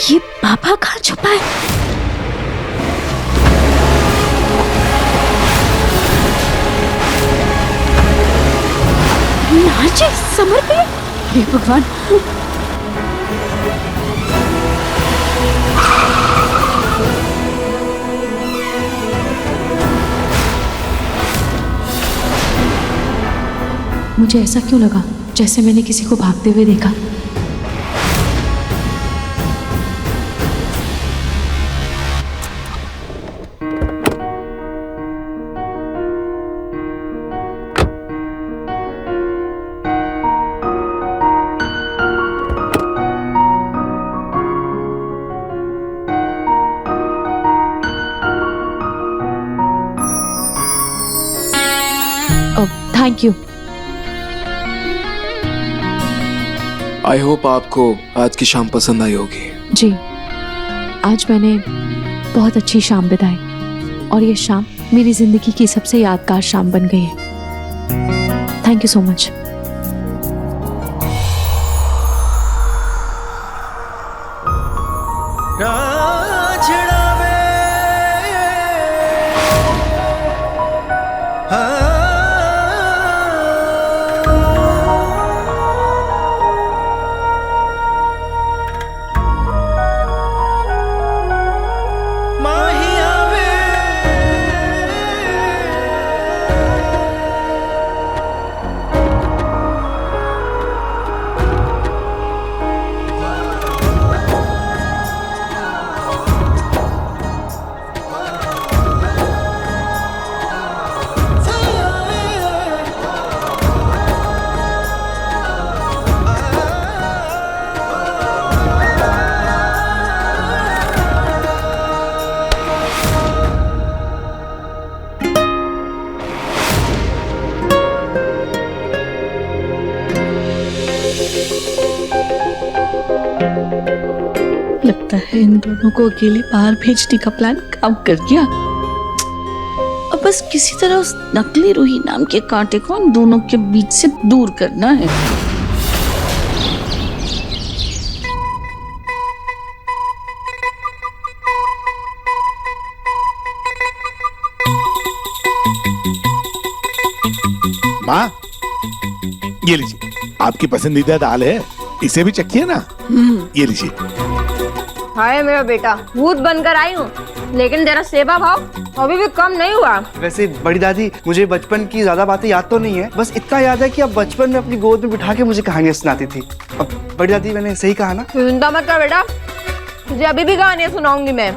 ये पापा कहाँ छुपा है? नाचे समर पे? हे भगवान! मुझे ऐसा क्यों लगा जैसे मैंने किसी को भागते हुए देखा? Thank you. आई होप आपको आज की शाम पसंद आई होगी। जी, आज मैंने बहुत अच्छी शाम बिताई और ये शाम मेरी जिंदगी की सबसे यादगार शाम बन गई है। Thank you so much. लगता है इन दोनों को अकेले बाहर भेजने का प्लान काम कर गया। अब बस किसी तरह उस नकली रूही नाम के कांटे को इन दोनों के बीच से दूर करना है। माँ, ये लीजिए, आपकी पसंदीदा दाल है, इसे भी चखिए ना। ये लीजिए। हाय मेरा बेटा, भूत बनकर आई हूँ, लेकिन तेरा सेवा भाव अभी भी कम नहीं हुआ। वैसे बड़ी दादी, मुझे बचपन की ज्यादा बातें याद तो नहीं है, बस इतना याद है कि अब बचपन में अपनी गोद में बिठा के मुझे कहानियां सुनाती थी। अब बड़ी दादी, मैंने सही कहा ना? चिंता मत कर बेटा, तुझे अभी भी कहानियां सुनाऊंगी मैं।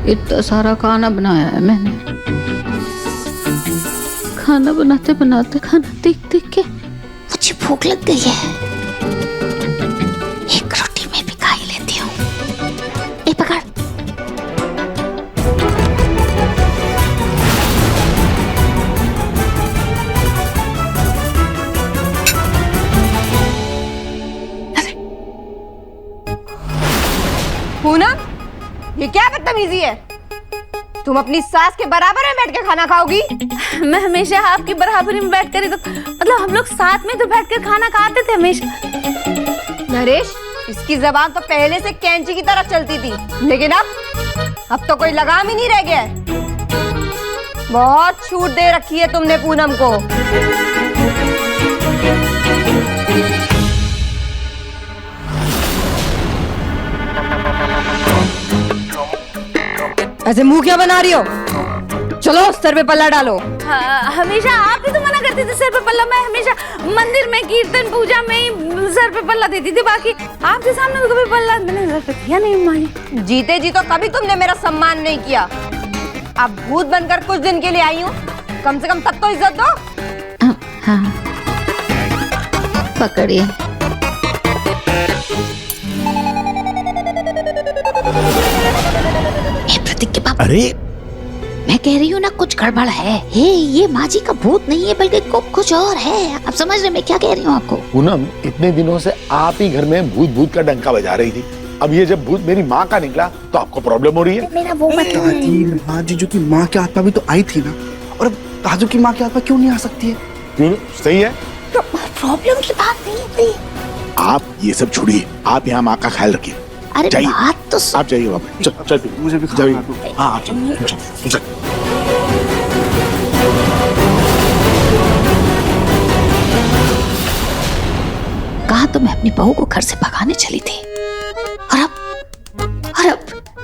इतना सारा खाना बनाया है मैंने। खाना बनाते बनाते, खाना देख देख के मुझे भूख लग गई है। एक रोटी में भी खा ही लेती हूँ। ए पकड़। पूनम, ये क्या बदतमीजी है? तुम अपनी सास के बराबर में बैठ के खाना खाओगी? मैं हमेशा आपकी बराबरी में बैठ कर ही तो, मतलब हम लोग साथ में तो बैठकर खाना खाते थे हमेशा। नरेश, इसकी जबान तो पहले से कैंची की तरह चलती थी, लेकिन अब तो कोई लगाम ही नहीं रह गया है। बहुत छूट दे रखी है तुमने पूनम को। ऐसे मुंह क्या बना रही हो? चलो सर पे पल्ला डालो। हमेशा आप ही तो मना करते थे सर पे पल्ला। मैं हमेशा मंदिर में कीर्तन पूजा में ही सर पे पल्ला देती थी, बाकी आपके सामने तो कभी पल्ला मैंने सर पे दिया नहीं। माँ जी, जीते जी तो कभी तुमने मेरा सम्मान नहीं किया। अब भूत बनकर कुछ दिन के लिए आई हूँ, कम से कम तब तो इज्जत दो। हाँ, पकड़िए। अरे मैं कह रही हूँ ना, कुछ गड़बड़ है। हे, ये माँ जी का भूत नहीं है, बल्कि कुछ और है। आप समझ रहे मैं क्या कह रही हूँ आपको? पूनम, इतने दिनों से आप ही घर में भूत भूत का डंका बजा रही थी। अब ये जब भूत मेरी माँ का निकला तो आपको प्रॉब्लम हो रही है। मेरा वो मत। दादी, माँ जी जो की माँ की आत्मा भी तो आई थी ना, और अब ताजू की माँ की आत्मा क्यों नहीं आ सकती है? क्यों सही है? प्रॉब्लम की बात नहीं थी। आप ये सब छोड़िए, आप यहाँ माँ का ख्याल रखिए। अरे जाइए। बात तो आप जाइए वापस। चल चल मुझे भी जाइए। खाना दो। हाँ आप चल चल। कहा तो मैं अपनी बहू को घर से भगाने चली थी, और अब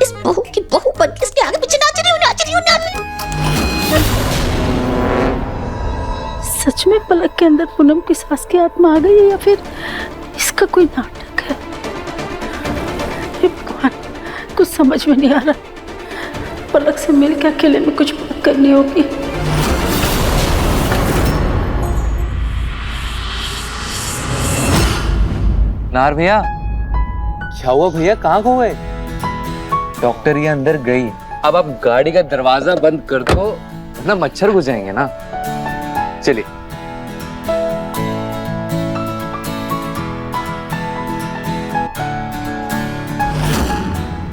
इस बहू की बहू बन के इसके आगे पीछे नाच रही हूँ। सच में पलक के अंदर पूनम की सास की आत्मा आ गई है या फिर इसका कोई नाटक है? हे भगवान, कुछ समझ में नहीं आ रहा। पलक से मिल के अकेले में कुछ बात करनी होगी। नार भैया, क्या हुआ भैया, कहाँ खो गए? डॉक्टर ये अंदर गई। अब आप गाड़ी का दरवाजा बंद कर दो वरना मच्छर घुस जाएंगे ना। चलिए।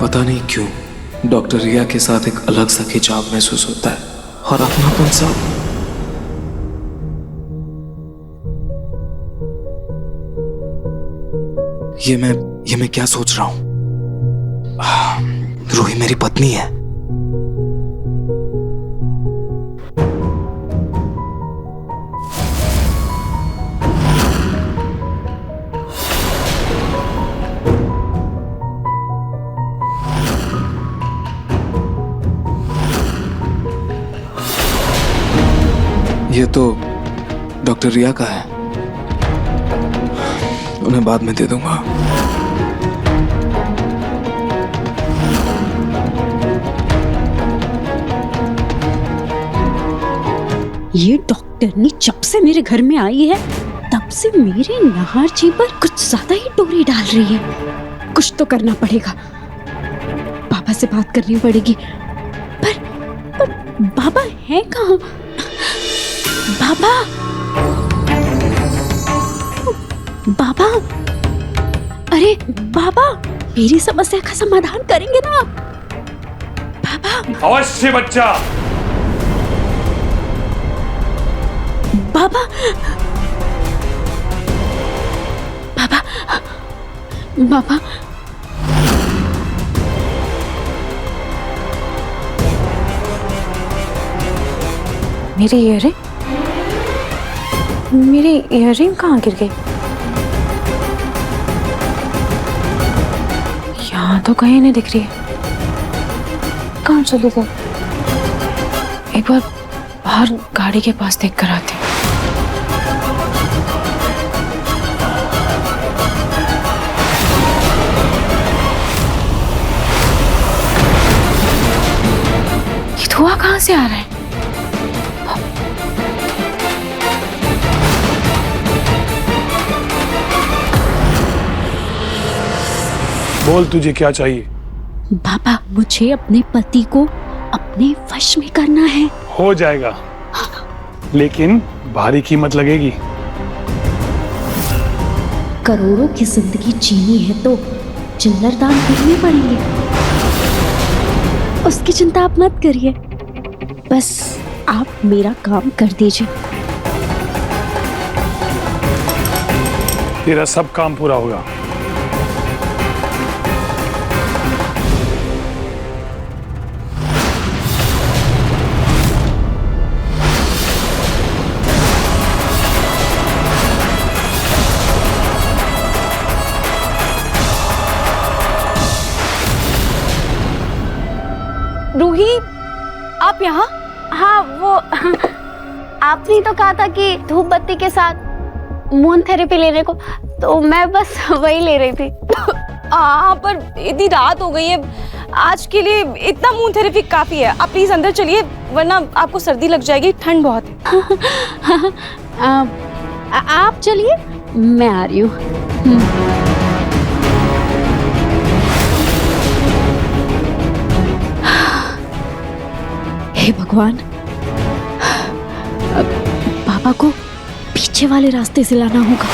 पता नहीं क्यों डॉक्टर रिया के साथ एक अलग सा खिंचाव महसूस होता है और अपनापन सा। ये मैं क्या सोच रहा हूं? रूही मेरी पत्नी है। ये तो डॉक्टर रिया का है, उन्हें बाद में दे दूंगा। ये डॉक्टरनी जब से मेरे घर में आई है तब से मेरे नहार जी पर कुछ ज्यादा ही डोरी डाल रही है। कुछ तो करना पड़ेगा, पापा से बात करनी पड़ेगी। पर बाबा है कहाँ? बाबा, अरे बाबा, मेरी समस्या का समाधान करेंगे ना आप? बाबा। अवश्य बच्चा। बाबा, बाबा, बाबा, मेरी इयररिंग कहाँ गिर गई? यहाँ तो कहीं नहीं दिख रही है। कहाँ चली गई? एक बार बाहर गाड़ी के पास देख कर आते। ये धुआं कहाँ से आ रहा है? बोल, तुझे क्या चाहिए? बाबा, मुझे अपने पति को अपने वश में करना है। हो जाएगा, लेकिन भारी कीमत लगेगी। करोड़ों की जिंदगी जीनी है तो चिल्लर दाम करने पड़ेंगे। उसकी चिंता आप मत करिए, बस आप मेरा काम कर दीजिए। तेरा सब काम पूरा होगा। रूही, आप यहाँ? हाँ, वो आपने तो कहा था कि धूप बत्ती के साथ मून थेरेपी लेने को, तो मैं बस वही ले रही थी। पर इतनी रात हो गई है, आज के लिए इतना मून थेरेपी काफी है। आप प्लीज अंदर चलिए, वरना आपको सर्दी लग जाएगी, ठंड बहुत है। आप चलिए, मैं आ रही हूँ। हे भगवान, अब पापा को पीछे वाले रास्ते से लाना होगा।